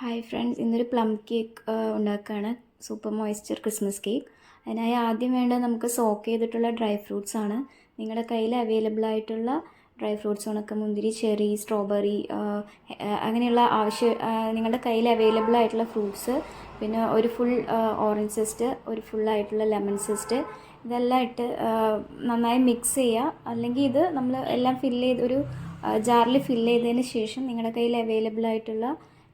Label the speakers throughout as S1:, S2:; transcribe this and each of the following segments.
S1: Hi friends, ഇന്നൊരു plum cake ഉണ്ടാക്കുകയാണ്. Super moisture Christmas cake. അതിനായി ആദ്യം വേണ്ടത് നമുക്ക് സോക്ക് ചെയ്തിട്ടുള്ള ഡ്രൈ ഫ്രൂട്ട്സ് ആണ്. നിങ്ങളുടെ കയ്യിൽ അവൈലബിൾ ആയിട്ടുള്ള ഡ്രൈ ഫ്രൂട്ട്സ്, ഉണക്കമുന്തിരി, ചെറി, സ്ട്രോബെറി, അങ്ങനെയുള്ള നിങ്ങളുടെ കയ്യിൽ അവൈലബിൾ ആയിട്ടുള്ള ഫ്രൂട്ട്സ്, പിന്നെ ഒരു ഫുൾ ഓറഞ്ച് സിസ്റ്റ്, ഒരു ഫുള്ളായിട്ടുള്ള ലെമൺ സിസ്റ്റ്, ഇതെല്ലാം ഇട്ട് നന്നായി മിക്സ് ചെയ്യുക. അല്ലെങ്കിൽ ഇത് നമ്മൾ എല്ലാം ഒരു ജാറിൽ ഫില്ല് ചെയ്തതിന് ശേഷം നിങ്ങളുടെ കയ്യിൽ അവൈലബിൾ ആയിട്ടുള്ള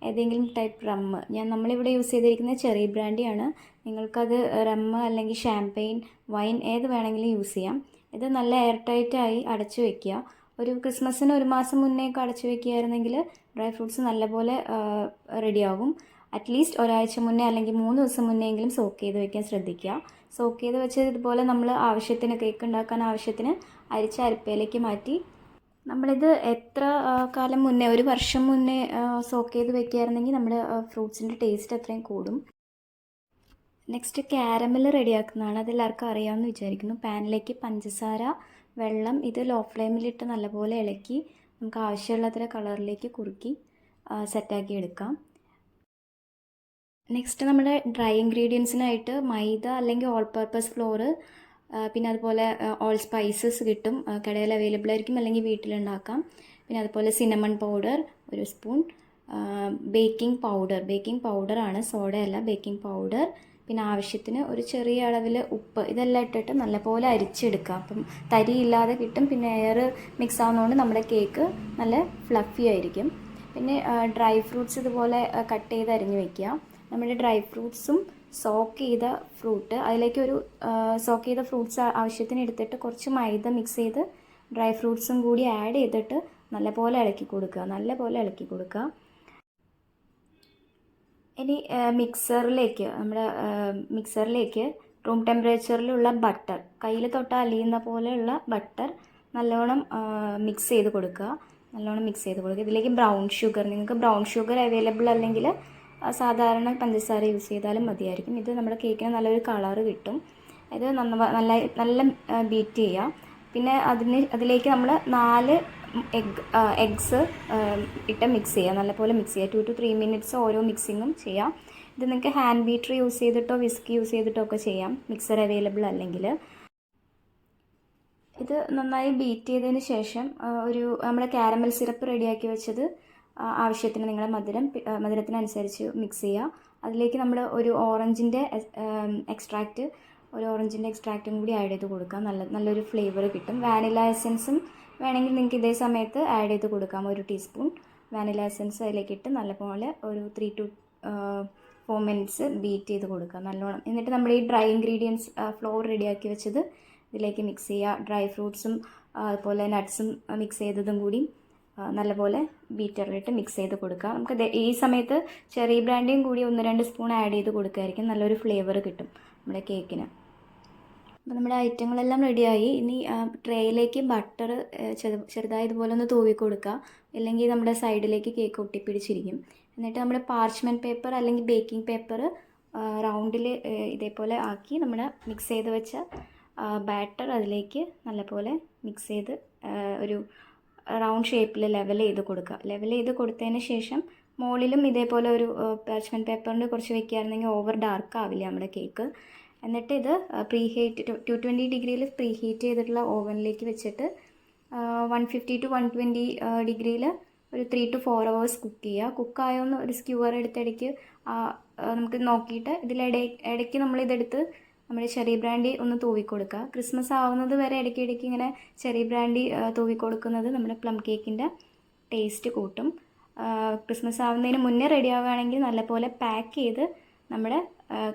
S1: ഏതെങ്കിലും ടൈപ്പ് റമ്മ്, നമ്മളിവിടെ യൂസ് ചെയ്തിരിക്കുന്നത് ചെറി ബ്രാൻഡിയാണ്. നിങ്ങൾക്കത് റമ്മ് അല്ലെങ്കിൽ ഷാമ്പെയിൻ, വൈൻ ഏത് വേണമെങ്കിലും യൂസ് ചെയ്യാം. ഇത് നല്ല എയർ ടൈറ്റായി അടച്ചു വയ്ക്കുക. ഒരു ക്രിസ്മസിന് ഒരു മാസം മുന്നേയൊക്കെ അടച്ചു വയ്ക്കുകയായിരുന്നെങ്കിൽ ഡ്രൈ ഫ്രൂട്ട്സ് നല്ലപോലെ റെഡിയാകും. അറ്റ്ലീസ്റ്റ് ഒരാഴ്ച മുന്നേ അല്ലെങ്കിൽ 3 ദിവസം മുന്നെയെങ്കിലും സോക്ക് ചെയ്ത് വയ്ക്കാൻ ശ്രദ്ധിക്കുക. സോക്ക് ചെയ്ത് വെച്ച് ഇതുപോലെ നമ്മൾ ആവശ്യത്തിന്, കേക്ക് ഉണ്ടാക്കാൻ ആവശ്യത്തിന് അരിച്ച അരിപ്പയിലേക്ക് മാറ്റി, നമ്മളിത് എത്ര കാലം മുന്നേ, ഒരു വർഷം മുന്നേ സോക്ക് ചെയ്ത് വെക്കുകയായിരുന്നെങ്കിൽ നമ്മുടെ ഫ്രൂട്ട്സിൻ്റെ ടേസ്റ്റ് അത്രയും കൂടും. നെക്സ്റ്റ് ക്യാരമൽ റെഡിയാക്കുന്നതാണ്. അതെല്ലാവർക്കും അറിയാമെന്ന് വിചാരിക്കുന്നു. പാനിലേക്ക് പഞ്ചസാര, വെള്ളം, ഇത് ലോ ഫ്ലെയിമിലിട്ട് നല്ലപോലെ ഇളക്കി നമുക്ക് ആവശ്യമുള്ളത്ര കളറിലേക്ക് കുറുക്കി സെറ്റാക്കി എടുക്കാം. നെക്സ്റ്റ് നമ്മുടെ ഡ്രൈ ഇൻഗ്രീഡിയൻസിനായിട്ട് മൈദ അല്ലെങ്കിൽ ഓൾ പർപ്പസ് ഫ്ലോർ, പിന്നെ അതുപോലെ ഓൾ സ്പൈസസ് കിട്ടും, കടയിൽ അവൈലബിൾ ആയിരിക്കും, അല്ലെങ്കിൽ വീട്ടിലുണ്ടാക്കാം. പിന്നെ അതുപോലെ സിനമൺ പൗഡർ 1 സ്പൂൺ, ബേക്കിംഗ് പൗഡറാണ്, സോഡയല്ല, ബേക്കിംഗ് പൗഡർ. പിന്നെ ആവശ്യത്തിന് ഒരു ചെറിയ അളവിൽ ഉപ്പ്, ഇതെല്ലാം ഇട്ടിട്ട് നല്ലപോലെ അരിച്ചെടുക്കാം. അപ്പം തരിയില്ലാതെ കിട്ടും. പിന്നെ എയർ മിക്സ് ആവുന്നതുകൊണ്ട് നമ്മുടെ കേക്ക് നല്ല ഫ്ലഫി ആയിരിക്കും. പിന്നെ ഡ്രൈ ഫ്രൂട്ട്സ് ഇതുപോലെ കട്ട് ചെയ്ത് അരിഞ്ഞ് വയ്ക്കുക. നമ്മുടെ ഡ്രൈ ഫ്രൂട്ട്സും സോക്ക് ചെയ്ത ഫ്രൂട്ട്, അതിലേക്കൊരു സോക്ക് ചെയ്ത ഫ്രൂട്ട്സ് ആവശ്യത്തിന് എടുത്തിട്ട് കുറച്ച് മൈദ മിക്സ് ചെയ്ത് ഡ്രൈ ഫ്രൂട്ട്സും കൂടി ആഡ് ചെയ്തിട്ട് നല്ലപോലെ ഇളക്കി കൊടുക്കുക. ഇനി മിക്സറിലേക്ക് റൂം ടെമ്പറേച്ചറിലുള്ള ബട്ടർ, കയ്യിൽ തൊട്ട് അലിയുന്ന പോലെയുള്ള ബട്ടർ നല്ലോണം മിക്സ് ചെയ്ത് കൊടുക്കുക. ഇതിലേക്ക് ബ്രൗൺ ഷുഗർ, നിങ്ങൾക്ക് ബ്രൗൺ ഷുഗർ അവൈലബിൾ അല്ലെങ്കിൽ സാധാരണ പഞ്ചസാര യൂസ് ചെയ്താലും മതിയായിരിക്കും. ഇത് നമ്മുടെ കേക്കിന് നല്ലൊരു കളറ് കിട്ടും. ഇത് നല്ല ബീറ്റ് ചെയ്യുക. പിന്നെ അതിലേക്ക് നമ്മൾ 4 എഗ്സ് ഇട്ട് മിക്സ് ചെയ്യുക. നല്ലപോലെ മിക്സ് ചെയ്യുക. 2 to 3 minutes ഓരോ മിക്സിങ്ങും ചെയ്യാം. ഇത് നിങ്ങൾക്ക് ഹാൻഡ് ബീറ്റർ യൂസ് ചെയ്തിട്ടോ വിസ്ക് യൂസ് ചെയ്തിട്ടോ ഒക്കെ ചെയ്യാം, മിക്സർ അവൈലബിൾ അല്ലെങ്കിൽ. ഇത് നന്നായി ബീറ്റ് ചെയ്തതിന് ശേഷം നമ്മുടെ കാരമൽ സിറപ്പ് റെഡിയാക്കി വെച്ചത് ആവശ്യത്തിന്, നിങ്ങളുടെ മധുരത്തിനനുസരിച്ച് മിക്സ് ചെയ്യുക. അതിലേക്ക് നമ്മൾ ഒരു ഓറഞ്ചിൻ്റെ എക്സ്ട്രാക്റ്റും കൂടി ആഡ് ചെയ്ത് കൊടുക്കുക. നല്ലൊരു ഫ്ലേവർ കിട്ടും. വാനില എസൻസും വേണമെങ്കിൽ നിങ്ങൾക്ക് ഇതേ സമയത്ത് ആഡ് ചെയ്ത് കൊടുക്കാം. 1 ടീസ്പൂൺ വാനില എസൻസ് അതിലേക്കിട്ട് നല്ലപോലെ ഒരു 3 to 4 minutes ബീറ്റ് ചെയ്ത് കൊടുക്കുക നല്ലോണം. എന്നിട്ട് നമ്മുടെ ഈ ഡ്രൈ ഇൻഗ്രീഡിയൻസ് ഫ്ലോർ റെഡിയാക്കി വെച്ചത് ഇതിലേക്ക് മിക്സ് ചെയ്യുക. ഡ്രൈ ഫ്രൂട്ട്സും അതുപോലെ നട്ട്സും മിക്സ് ചെയ്തതും കൂടി നല്ലപോലെ ബീറ്ററിലിട്ട് മിക്സ് ചെയ്ത് കൊടുക്കുക. നമുക്ക് ഈ സമയത്ത് ചെറി ബ്രാൻഡിയും കൂടി 1-2 സ്പൂൺ ആഡ് ചെയ്ത് കൊടുക്കുകയായിരിക്കും. നല്ലൊരു ഫ്ലേവർ കിട്ടും നമ്മുടെ കേക്കിന്. അപ്പോൾ നമ്മുടെ ഐറ്റങ്ങളെല്ലാം റെഡിയായി. ഇനി ട്രേയിലേക്ക് ബട്ടർ ചെറുതായി ഇതുപോലെ ഒന്ന് തൂവി കൊടുക്കുക, ഇല്ലെങ്കിൽ നമ്മുടെ സൈഡിലേക്ക് കേക്ക് ഒട്ടിപ്പിടിച്ചിരിക്കും. എന്നിട്ട് നമ്മൾ പാർച്ച്മെൻറ്റ് പേപ്പർ അല്ലെങ്കിൽ ബേക്കിംഗ് പേപ്പർ റൗണ്ടിൽ ഇതേപോലെ ആക്കി നമ്മുടെ മിക്സ് ചെയ്ത് വെച്ച ബാറ്റർ അതിലേക്ക് നല്ലപോലെ മിക്സ് ചെയ്ത് ഒരു റൗണ്ട് ഷേപ്പിൽ ലെവൽ ചെയ്ത് കൊടുത്തതിന് ശേഷം മുകളിലും ഇതേപോലെ ഒരു പാർച്ച്മെൻറ്റ് പേപ്പറിൻ്റെ കുറച്ച് വെക്കുകയായിരുന്നെങ്കിൽ ഓവർ ഡാർക്ക് ആവില്ല നമ്മുടെ കേക്ക്. എന്നിട്ട് ഇത് 220 ഡിഗ്രിയിൽ പ്രീ ഹീറ്റ് ചെയ്തിട്ടുള്ള ഓവനിലേക്ക് വെച്ചിട്ട് 150 to 120 ഡിഗ്രിയിൽ ഒരു 3 to 4 hours കുക്ക് ചെയ്യുക. കുക്കായോന്ന് ഒരു സ്ക്യൂവർ എടുത്തിടയ്ക്ക് നമുക്ക് നോക്കിയിട്ട് ഇടയ്ക്ക് നമ്മളിതെടുത്ത് നമ്മുടെ ചെറി ബ്രാൻഡി ഒന്ന് തൂവി കൊടുക്കുക. ക്രിസ്മസ് ആവുന്നത് വരെ ഇടയ്ക്കിടയ്ക്ക് ഇങ്ങനെ ചെറി ബ്രാൻഡി തൂവി കൊടുക്കുന്നത് നമ്മുടെ പ്ലം കേക്കിൻ്റെ ടേസ്റ്റ് കൂട്ടും. ക്രിസ്മസ് ആവുന്നതിന് മുന്നേ റെഡി ആവുകയാണെങ്കിൽ നല്ലപോലെ പാക്ക് ചെയ്ത് നമ്മുടെ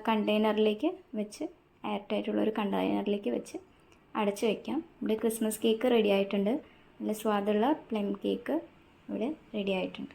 S1: കണ്ടെയ്നറിലേക്ക് വെച്ച്, എയർ ടൈറ്റുള്ളൊരു കണ്ടെയ്നറിലേക്ക് വെച്ച് അടച്ച് വയ്ക്കാം. ഇവിടെ ക്രിസ്മസ് കേക്ക് റെഡി ആയിട്ടുണ്ട്. നല്ല സ്വാദുള്ള പ്ലം കേക്ക് ഇവിടെ റെഡി ആയിട്ടുണ്ട്.